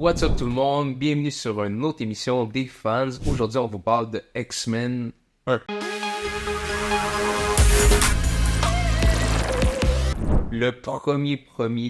What's up tout le monde, bienvenue sur une autre émission des fans. Aujourd'hui on vous parle de X-Men 1. Le premier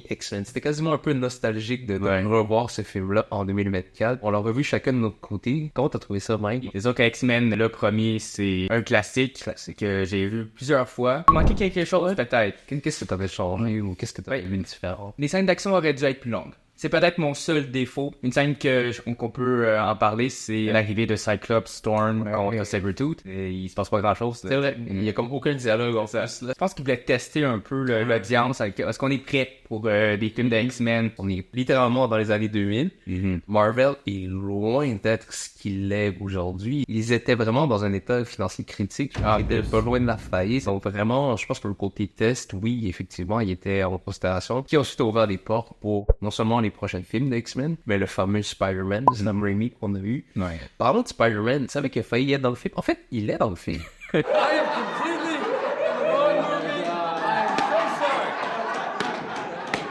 X-Men. C'était quasiment un peu nostalgique de revoir ce film-là en 2024. On l'a revu chacun de notre côté. Comment t'as trouvé ça, Mike? C'est sûr que X-Men, le premier, c'est un classique que j'ai vu plusieurs fois. Il manquait quelque chose, peut-être. Qu'est-ce que t'avais changé ou qu'est-ce que t'avais vu différent? Les scènes d'action auraient dû être plus longues. C'est peut-être mon seul défaut. Une scène qu'on peut en parler, c'est l'arrivée de Cyclops Storm contre Sabretooth. Et il se passe pas grand-chose. C'est vrai, il y a comme aucun dialogue en ça. Je pense qu'il voulait tester un peu l'audience. Est-ce qu'on est prêt pour des films de X-Men? On est littéralement dans les années 2000. Marvel est loin d'être ce qu'il est aujourd'hui. Ils étaient vraiment dans un état financier critique. Ils étaient pas loin de la faillite. Donc vraiment, je pense que le côté test, oui, effectivement, il était en considération. Qui a ensuite ouvert les portes pour non seulement les prochains films de X-Men, mais le fameux Spider-Man, Sam Raimi qu'on a eu. Ouais. Parlons de Spider-Man, tu savais qu'il a failli être dans le film. En fait, il est dans le film.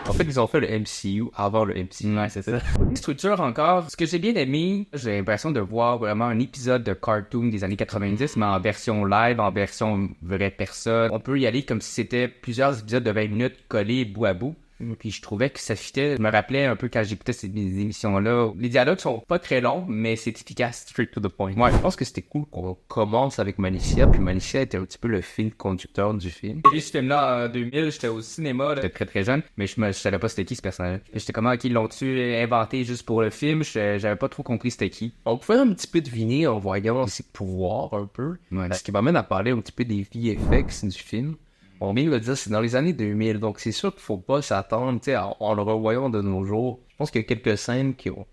En fait, ils ont fait le MCU avant le MCU. Ouais, c'est ça. Structure encore. Ce que j'ai bien aimé, j'ai l'impression de voir vraiment un épisode de cartoon des années 90, mais en version live, en version vraie personne. On peut y aller comme si c'était plusieurs épisodes de 20 minutes collés bout à bout. Puis je trouvais que ça fitait. Je me rappelais un peu quand j'écoutais ces émissions-là. Les dialogues sont pas très longs, mais c'est efficace. Straight to the point. Ouais, je pense que c'était cool qu'on commence avec Malicia, puis Malicia était un petit peu le fil conducteur du film. J'ai vu ce film-là en 2000, j'étais au cinéma, j'étais très très jeune, mais je savais pas c'était qui ce personnage. J'étais comment, qui l'ont-tu inventé juste pour le film? J'avais pas trop compris c'était qui. On pouvait un petit peu deviner en voyant ses pouvoirs un peu. Ouais. Ce qui m'amène à parler un petit peu des VFX du film. On vient de le dire, c'est dans les années 2000, donc c'est sûr qu'il faut pas s'attendre, tu sais, en le revoyant de nos jours. Je pense qu'il y a quelques scènes qui ont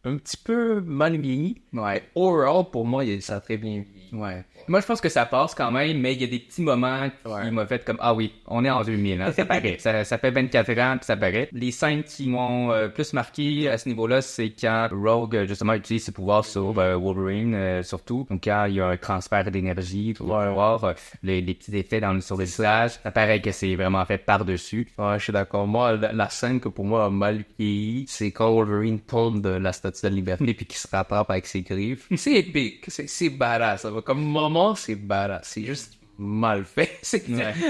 un petit peu mal vieilli. Ouais. Overall, pour moi, ça a très bien vieilli. Ouais. Moi, je pense que ça passe quand même, mais il y a des petits moments qui m'ont fait comme, ah oui, on est en 2000, hein, ça paraît. ça fait 24 ans, puis ça paraît. Les scènes qui m'ont plus marqué à ce niveau-là, c'est quand Rogue, justement, utilise ses pouvoirs sur Wolverine, surtout. Donc, quand il y a un transfert d'énergie, pour voir les petits effets sur le visage, ça paraît que c'est vraiment fait par-dessus. Ouais, je suis d'accord. Moi, la scène que pour moi a mal vieilli, c'est quand Wolverine tombe de la Statue de la Liberté puis qu'il se rattrape avec ses griffes. C'est épique, c'est badass. Ça va comme moment, c'est badass. C'est juste mal fait.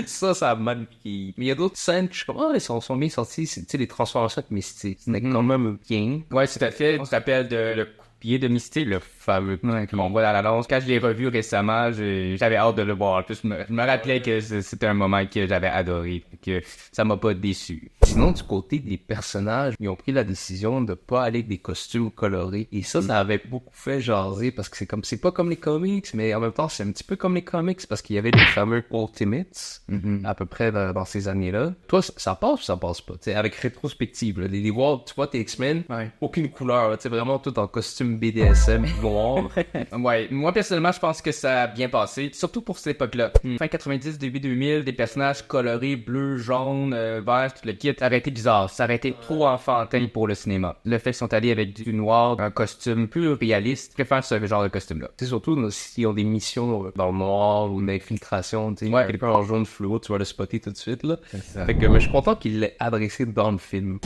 Ça a mal vieilli. Mais il y a d'autres scènes que je suis comme, ils sont bien sortis. Tu sais, les transformations avec Mystique. C'était quand même bien. Ouais, tout à fait. Tu te rappelles le coupier de Mystique, le fameux qu'on voit dans l'annonce. Quand je l'ai revu récemment, j'avais hâte de le voir. En plus, je me rappelais que c'était un moment que j'avais adoré, que ça m'a pas déçu. Sinon, du côté des personnages, ils ont pris la décision de pas aller avec des costumes colorés. Et ça avait beaucoup fait jaser parce que c'est pas comme les comics, mais en même temps, c'est un petit peu comme les comics parce qu'il y avait des fameux Ultimates, à peu près dans ces années-là. Toi, ça passe ou ça passe pas? T'sais, avec rétrospective, là, les voir, tu vois, tes X-Men, aucune couleur, tu sais, vraiment tout en costume BDSM noir. Ouais, moi personnellement, je pense que ça a bien passé, surtout pour cette époque-là. Fin 90, début 2000, des personnages colorés, bleu, jaune, vert, tout le kit, ça aurait été bizarre, ça aurait été trop enfantin pour le cinéma. Le fait qu'ils sont allés avec du noir, un costume plus réaliste, je préfère ce genre de costume-là. C'est surtout s'ils ont des missions dans le noir ou d'infiltration, tu sais, quelqu'un en jaune fluo, tu vas le spotter tout de suite, là. Fait que, mais je suis content qu'il l'ait adressé dans le film.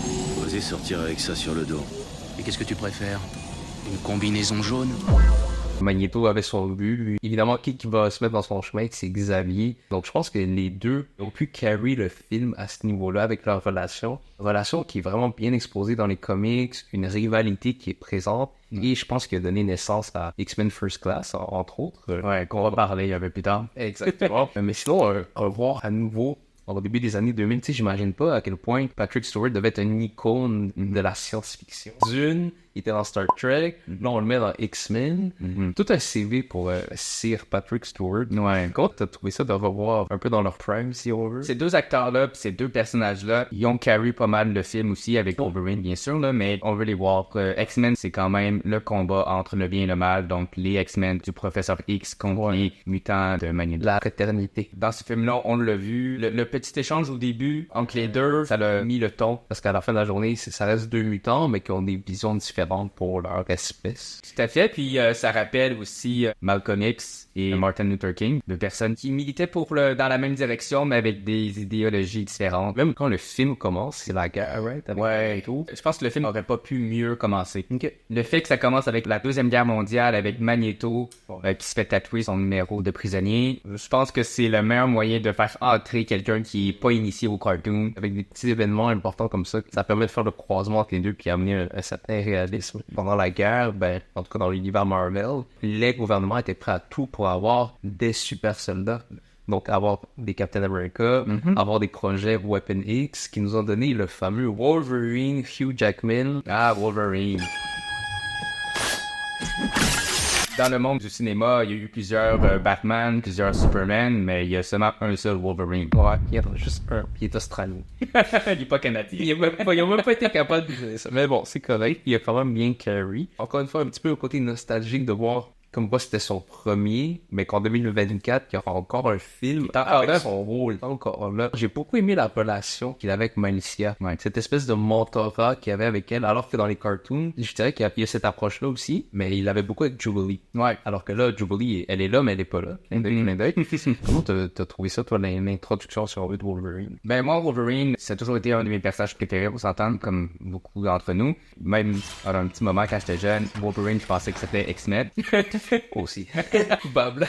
Oser sortir avec ça sur le dos. Et qu'est-ce que tu préfères? Une combinaison jaune? Magneto avait son but. Évidemment, qui va se mettre dans son chemin, c'est Xavier. Donc, je pense que les deux ont pu carry le film à ce niveau-là avec leur relation. Une relation qui est vraiment bien exposée dans les comics, une rivalité qui est présente. Et je pense qu'il a donné naissance à X-Men First Class, entre autres. Ouais, qu'on va parler un peu plus tard. Exactement. Mais sinon, revoir à nouveau au début des années 2000, tu sais, j'imagine pas à quel point Patrick Stewart devait être une icône de la science-fiction. Dune, il était dans Star Trek, là on le met dans X-Men. Tout un CV pour Sir Patrick Stewart. Ouais. Comment t'as trouvé ça de revoir un peu dans leur prime, si on veut? Ces deux acteurs-là, pis ces deux personnages-là, ils ont carry pas mal le film aussi avec Wolverine, bien sûr, là, mais on veut les voir. X-Men, c'est quand même le combat entre le bien et le mal, donc les X-Men du Professeur X contre les mutants de Magneto. La fraternité. Dans ce film-là, on l'a vu. Le petit échange au début entre les deux, ça l'a mis le ton. Parce qu'à la fin de la journée, ça reste deux mutants, mais qui ont des visions différentes différentes pour leur espèce. Tout à fait, puis ça rappelle aussi Malcolm X et Martin Luther King, deux personnes qui militaient dans la même direction, mais avec des idéologies différentes. Même quand le film commence, c'est la guerre, right? Ouais, et tout. Je pense que le film aurait pas pu mieux commencer. Le fait que ça commence avec la Deuxième Guerre mondiale, avec Magneto, qui se fait tatouer son numéro de prisonnier, je pense que c'est le meilleur moyen de faire entrer quelqu'un qui est pas initié au cartoon. Avec des petits événements importants comme ça permet de faire le croisement entre les deux puis amener un certain réalisme. Pendant la guerre, en tout cas dans l'univers Marvel, les gouvernements étaient prêts à tout pour avoir des super soldats. Donc avoir des Captain America, avoir des projets Weapon X qui nous ont donné le fameux Wolverine, Hugh Jackman. Ah, Wolverine. Dans le monde du cinéma, il y a eu plusieurs Batman, plusieurs Superman, mais il y a seulement un seul Wolverine. Ouais, il y en a juste un, puis il est australien. Il est pas canadien. Il a même pas été capable de dire ça. Mais bon, c'est correct, il a quand même bien carry. Encore une fois, un petit peu le côté nostalgique de voir comme quoi c'était son premier, mais qu'en 2024, il y aura encore un film avec son rôle encore là. J'ai beaucoup aimé la relation qu'il avait avec Malicia. Ouais. Cette espèce de mentorat qu'il avait avec elle, alors que dans les cartoons, je dirais qu'il y a cette approche-là aussi, mais il l'avait beaucoup avec Jubilee. Ouais. Alors que là, Jubilee, elle est là, mais elle est pas là. Comment t'as trouvé ça, toi, l'introduction sur Wolverine? Ben, moi, Wolverine, ça a toujours été un de mes personnages préférés, pour s'entendre, comme beaucoup d'entre nous. Même, à un petit moment, quand j'étais jeune, Wolverine, je pensais que c'était X-Men. Aussi. Coupable.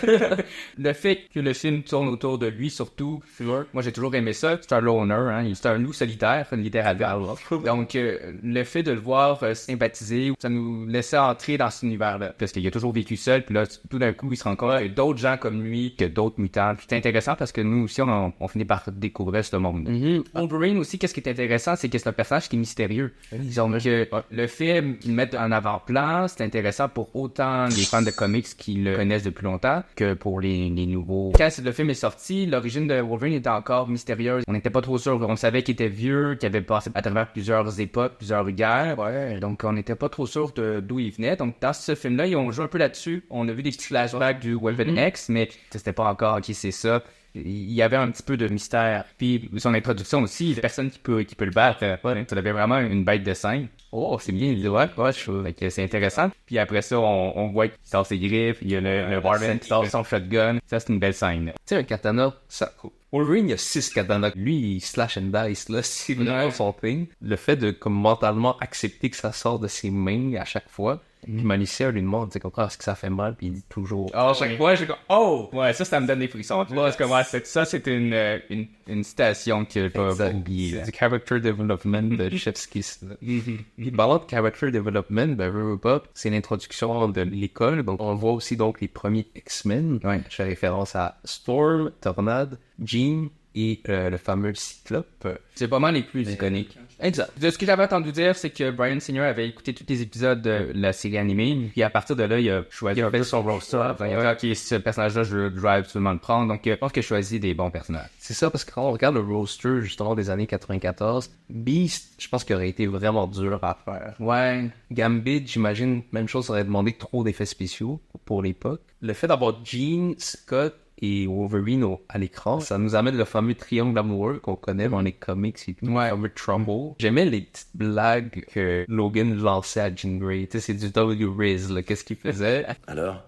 Le fait que le film tourne autour de lui, surtout, moi j'ai toujours aimé ça. C'est un loner, hein. C'est un loup solitaire, littéralement. Donc, le fait de le voir sympathiser, ça nous laissait entrer dans cet univers-là. Parce qu'il a toujours vécu seul, puis là, tout d'un coup, il se rend compte qu'il y a d'autres gens comme lui, que d'autres mutants. C'est intéressant parce que nous aussi, on finit par découvrir ce monde. Wolverine aussi, qu'est-ce qui est intéressant, c'est que c'est un personnage qui est mystérieux. Donc, le fait de le mettre en avant-plan, c'est intéressant pour autant les fans de comics qui le connaissent depuis longtemps que pour les nouveaux. Quand le film est sorti, l'origine de Wolverine était encore mystérieuse. On n'était pas trop sûr. On savait qu'il était vieux, qu'il avait passé à travers plusieurs époques, plusieurs guerres. Ouais. Donc on n'était pas trop sûr d'où il venait. Donc dans ce film-là, ils ont joué un peu là-dessus. On a vu des petits flashbacks du Weapon X, mais c'était pas encore ok, c'est ça. Il y avait un petit peu de mystère. Puis son introduction aussi, personne qui peut le battre. Ça avait vraiment une bête de scène. Oh, c'est bien, je trouve que c'est intéressant. Puis après ça, on voit qu'il sort ses griffes, il y a le Warren qui sort son shotgun. Ça, c'est une belle scène. Tu sais, un katana, ça... Wolverine, il y a 6 katanas. Lui, il slash and dice, là, c'est vraiment son thing. Le fait de, comme, mentalement accepter que ça sort de ses mains à chaque fois. Puis Malicia lui demande, tu sais, comprends, est-ce que ça fait mal? Puis il dit toujours... À chaque fois, j'ai comme, oh! Ouais, ça me donne des frissons. Tu vois, parce que moi, ça, c'est une citation que j'ai pas oubliée. C'est du character development de Chevsky. Puis parlant de character development, veux pas, c'est l'introduction de l'école. Donc, on voit aussi, donc, les premiers X-Men. Ouais. Je fais référence à Storm, Tornade, Jean et le fameux Cyclope. C'est pas mal les plus iconiques. Exact. De ce que j'avais entendu dire, c'est que Bryan Singer avait écouté tous les épisodes de la série animée, puis à partir de là, il a choisi son roster. Il a dit, ok, ce personnage-là, je vais absolument le prendre. Donc, je pense qu'il a choisi des bons personnages. C'est ça, parce que quand on regarde le roster, justement, des années 94, Beast, je pense qu'il aurait été vraiment dur à faire. Ouais. Gambit, j'imagine, même chose, ça aurait demandé trop d'effets spéciaux pour l'époque. Le fait d'avoir Jean, Scott et Wolverine à l'écran, ça nous amène le fameux triangle amoureux qu'on connaît dans les comics et tout. Ouais. Le fameux Trumbull. J'aimais les petites blagues que Logan lançait à Jean Grey. Tu sais, c'est du W-Riz, là. Qu'est-ce qu'il faisait? Alors?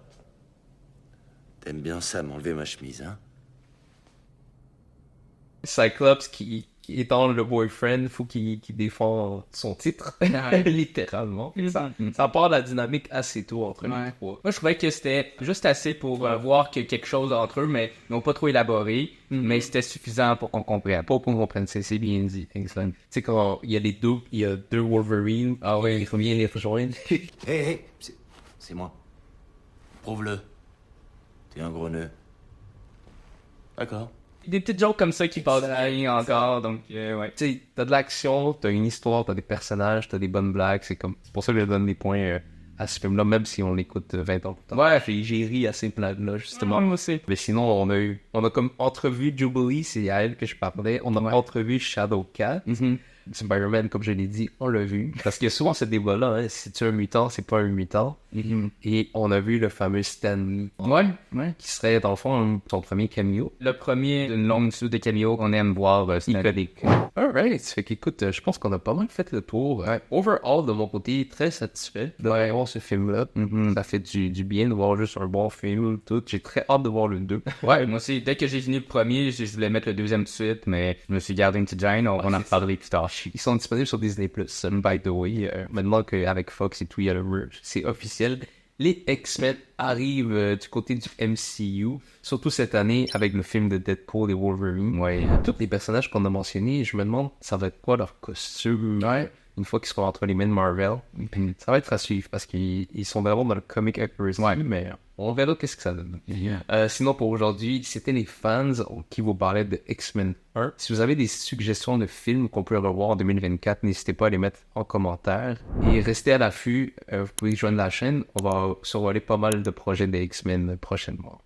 T'aimes bien ça, m'enlever ma chemise, hein? Cyclops qui étant le boyfriend, faut qu'il défend son titre. Littéralement. Ça part la dynamique assez tôt entre les trois. Moi, je trouvais que c'était juste assez pour voir qu'il y a quelque chose entre eux, mais non pas trop élaboré. Mais c'était suffisant pour qu'on comprenne. Pas pour qu'on comprenne, c'est bien dit. Excellent. Tu sais, quand il y a les deux, il y a deux Wolverine. Ah ouais, il faut bien les rejoindre. Hé, c'est moi. Prouve-le. T'es un gros nœud. D'accord. Des petites jokes comme ça qui parlent rien encore, donc ouais. Tu sais, t'as de l'action, t'as une histoire, t'as des personnages, t'as des bonnes blagues, c'est pour ça que je donne des points à ce film-là, même si on l'écoute 20 ans plus tard. Ouais. J'ai ri à ces blagues-là, justement. Moi aussi. Mais sinon, on a comme entrevu Jubilee, c'est à elle que je parlais, on a entrevu Shadowcat. Spider-Man, comme je l'ai dit, on l'a vu. Parce qu'il y a souvent ce débat-là, hein, si tu es un mutant, c'est pas un mutant. Et on a vu le fameux Stan Lee, Ouais. qui serait, dans le fond, son premier cameo. Le premier d'une longue suite de caméos qu'on aime voir, c'est Iconique. Alright, fait qu'écoute, je pense qu'on a pas mal fait le tour. Overall, de mon côté, très satisfait de voir ce film-là. Ça fait du bien de voir juste un bon film, tout. J'ai très hâte de voir le 2. Ouais, moi aussi, dès que j'ai fini le premier, je voulais mettre le deuxième tout de suite, mais je me suis gardé une petite gêne, on en reparler plus tard. Ils sont disponibles sur Disney+, by the way. Maintenant qu'avec Fox et tout, il y a le merge, c'est officiel. Les X-Men arrivent du côté du MCU, surtout cette année avec le film de Deadpool et Wolverine. Ouais. Tous les personnages qu'on a mentionnés, je me demande, ça va être quoi leur costume une fois qu'ils seront entre les mains de Marvel. Ça va être à suivre parce qu'ils sont vraiment dans le comic accuracy, mais on verra qu'est-ce que ça donne. Sinon, pour aujourd'hui, c'était les fans qui vous parlaient de X-Men 1. Si vous avez des suggestions de films qu'on peut revoir en 2024, n'hésitez pas à les mettre en commentaire. Et restez à l'affût, vous pouvez joindre la chaîne, on va survoler pas mal de projets de X-Men prochainement.